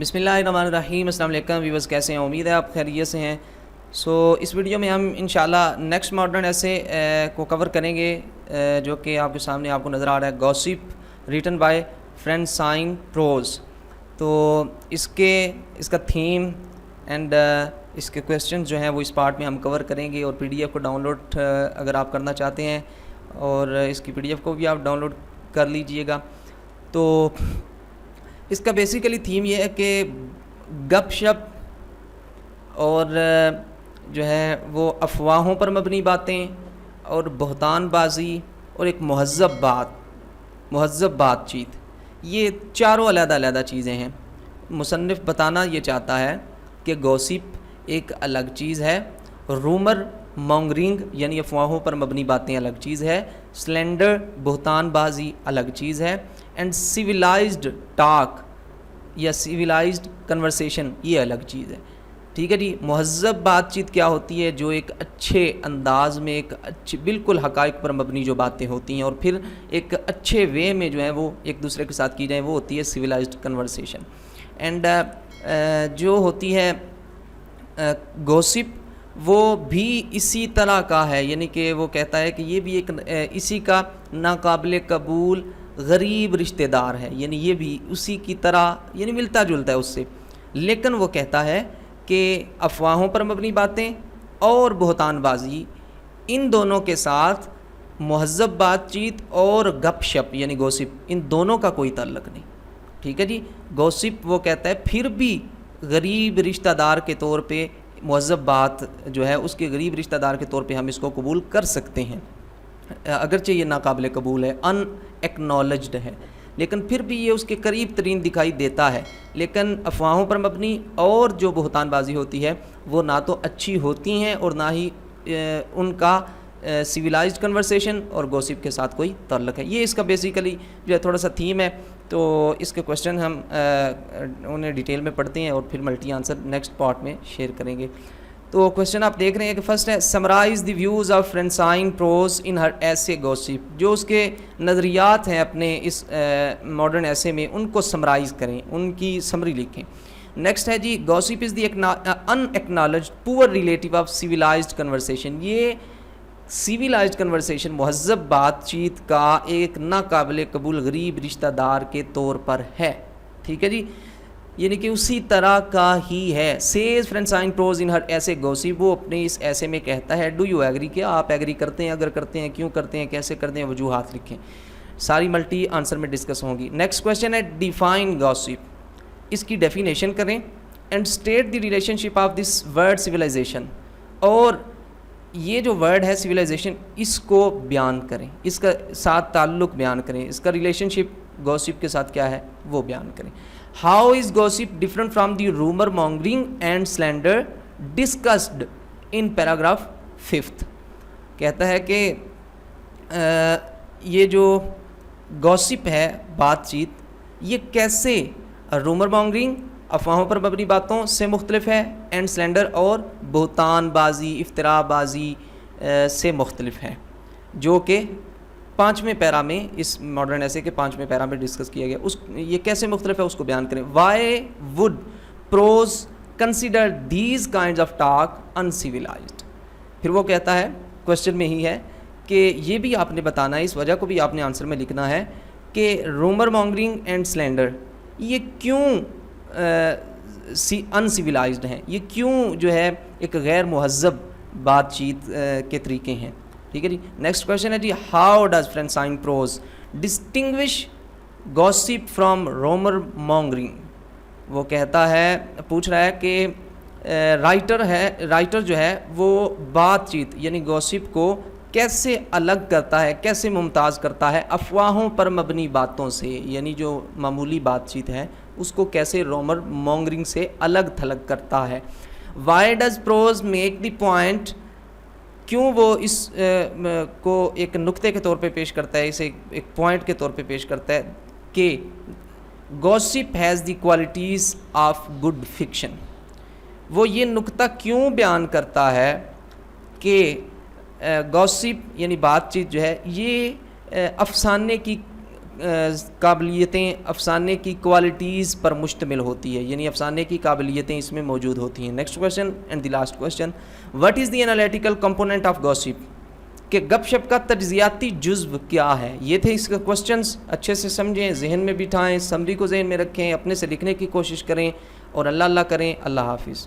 بسم اللہ الرحمن الرحیم. السلام علیکم ویورز، کیسے ہیں؟ امید ہے آپ خیریت سے ہیں. اس ویڈیو میں ہم انشاءاللہ نیکسٹ ماڈرن ایسے کو کور کریں گے جو کہ آپ کے سامنے آپ کو نظر آ رہا ہے، گوسپ ریٹن بائی فرینسائن پروز. تو اس کا تھیم اینڈ اس کے کویسچن جو ہیں وہ اس پارٹ میں ہم کور کریں گے، اور پی ڈی ایف کو ڈاؤن لوڈ اگر آپ کرنا چاہتے ہیں، اور اس کی پی ڈی ایف کو بھی آپ ڈاؤن لوڈ کر لیجئے گا. تو اس کا بیسیکلی تھیم یہ ہے کہ گپ شپ اور جو ہے وہ افواہوں پر مبنی باتیں اور بہتان بازی اور ایک مہذب بات چیت، یہ چاروں علیحدہ علیحدہ چیزیں ہیں. مصنف بتانا یہ چاہتا ہے کہ گوسپ ایک الگ چیز ہے، رومر مونگرنگ یعنی افواہوں پر مبنی باتیں الگ چیز ہے، سلینڈر بہتان بازی الگ چیز ہے، اینڈ سیولائزڈ ٹاک یا سیولائزڈ کنورسیشن یہ الگ چیز ہے. ٹھیک ہے جی. مہذب بات چیت کیا ہوتی ہے؟ جو ایک اچھے انداز میں ایک بالکل حقائق پر مبنی جو باتیں ہوتی ہیں اور پھر ایک اچھے وے میں جو ہے وہ ایک دوسرے کے ساتھ کی جائیں، وہ ہوتی ہے سیولائزڈ کنورسیشن. اینڈ جو ہوتی ہے گوسپ وہ بھی اسی طرح کا ہے، یعنی کہ وہ کہتا ہے کہ یہ بھی ایک اسی کا ناقابل قبول غریب رشتہ دار ہے، یعنی یہ بھی اسی کی طرح یعنی ملتا جلتا ہے اس سے. لیکن وہ کہتا ہے کہ افواہوں پر مبنی باتیں اور بہتان بازی ان دونوں کے ساتھ مہذب بات چیت اور گپ شپ یعنی گوسپ ان دونوں کا کوئی تعلق نہیں. ٹھیک ہے جی. گوسپ وہ کہتا ہے پھر بھی غریب رشتہ دار کے طور پہ مہذب بات جو ہے اس کے غریب رشتہ دار کے طور پہ ہم اس کو قبول کر سکتے ہیں، اگرچہ یہ ناقابل قبول ہے، ان ایکنالجڈ ہے، لیکن پھر بھی یہ اس کے قریب ترین دکھائی دیتا ہے. لیکن افواہوں پر مبنی اور جو بہتان بازی ہوتی ہے وہ نہ تو اچھی ہوتی ہیں اور نہ ہی ان کا سیولائزڈ کنورسیشن اور گوسپ کے ساتھ کوئی تعلق ہے. یہ اس کا بیسیکلی جو ہے تھوڑا سا تھیم ہے. تو اس کے کویسچن ہم انہیں ڈیٹیل میں پڑھتے ہیں اور پھر ملٹی آنسر نیکسٹ پارٹ میں شیئر کریں گے. تو کویسچن آپ دیکھ رہے ہیں کہ فرسٹ ہے summarize the views of Francine Prose in her essay gossip. جو اس کے نظریات ہیں اپنے اس ماڈرن ایسے میں ان کو سمرائز کریں، ان کی سمری لکھیں. نیکسٹ ہے جی گوسپ از دی ان ایکنالجڈ پور ریلیٹیو آف سیولائزڈ کنورسیشن. یہ سیولائزڈ کنورسیشن مہذب بات چیت کا ایک ناقابل قبول غریب رشتہ دار کے طور پر ہے. ٹھیک ہے جی. یعنی کہ اسی طرح کا ہی ہے. Cs فرینسائن Prose in her essay gossip, وہ اپنے اس ایسے میں کہتا ہے ڈو یو ایگری، کیا آپ ایگری کرتے ہیں؟ اگر کرتے ہیں کیوں کرتے ہیں، کیسے کرتے ہیں، وجوہات لکھیں. ساری ملٹی آنسر میں ڈسکس ہوں گی. نیکسٹ کویسچن ہے ڈیفائن گوسپ. اس کی ڈیفینیشن کریں. And state the relationship of this word civilization. اور یہ جو ورڈ ہے سویلائزیشن اس کو بیان کریں، اس کا ساتھ تعلق بیان کریں، اس کا ریلیشن شپ گوسپ کے ساتھ کیا ہے وہ بیان کریں. How is gossip different from the rumour mongering and slander discussed in paragraph 5. کہتا ہے کہ یہ جو گوسپ ہے بات چیت یہ کیسے رومر مونگرنگ افواہوں پر مبنی باتوں سے مختلف ہے، اینڈ سلینڈر اور بہتان بازی افتراء بازی سے مختلف ہے، جو کہ 5ویں پیرا میں اس ماڈرن ایسے کے 5ویں پیرا میں ڈسکس کیا گیا. یہ کیسے مختلف ہے اس کو بیان کریں. Why would Prose consider these kinds of talk uncivilized. پھر وہ کہتا ہے کویسچن میں ہی ہے کہ یہ بھی آپ نے بتانا ہے، اس وجہ کو بھی آپ نے آنسر میں لکھنا ہے کہ رومر مونگرنگ اینڈ سلینڈر یہ کیوں ان سیولائزڈ ہیں، یہ کیوں جو ہے ایک غیر مہذب بات چیت کے طریقے ہیں. ٹھیک ہے جی. نیکسٹ کویسچن ہے جی how does Francine Prose distinguish gossip from rumour mongering. وہ کہتا ہے پوچھ رہا ہے کہ رائٹر جو ہے وہ بات چیت یعنی گوسپ کو کیسے الگ کرتا ہے، کیسے ممتاز کرتا ہے افواہوں پر مبنی باتوں سے، یعنی جو معمولی بات چیت ہے اس کو کیسے رومر مونگرنگ سے الگ تھلگ کرتا ہے. Why does prose make the point. کیوں وہ اس کو ایک نقطے کے طور پہ پیش کرتا ہے، اسے ایک پوائنٹ کے طور پہ پیش کرتا ہے کہ gossip has the qualities of good fiction. وہ یہ نقطہ کیوں بیان کرتا ہے کہ گوسپ یعنی بات چیت جو ہے یہ افسانے کی قابلیتیں افسانے کی کوالٹیز پر مشتمل ہوتی ہے، یعنی افسانے کی قابلیتیں اس میں موجود ہوتی ہیں۔ Next question and the last question, what is the analytical component of gossip, کہ گپ شپ کا تجزیاتی جزو کیا ہے۔ یہ تھے اس کے کویشچنس، اچھے سے سمجھیں، ذہن میں بٹھائیں، سمری کو ذہن میں رکھیں، اپنے سے لکھنے کی کوشش کریں اور اللہ اللہ کریں۔ اللہ حافظ۔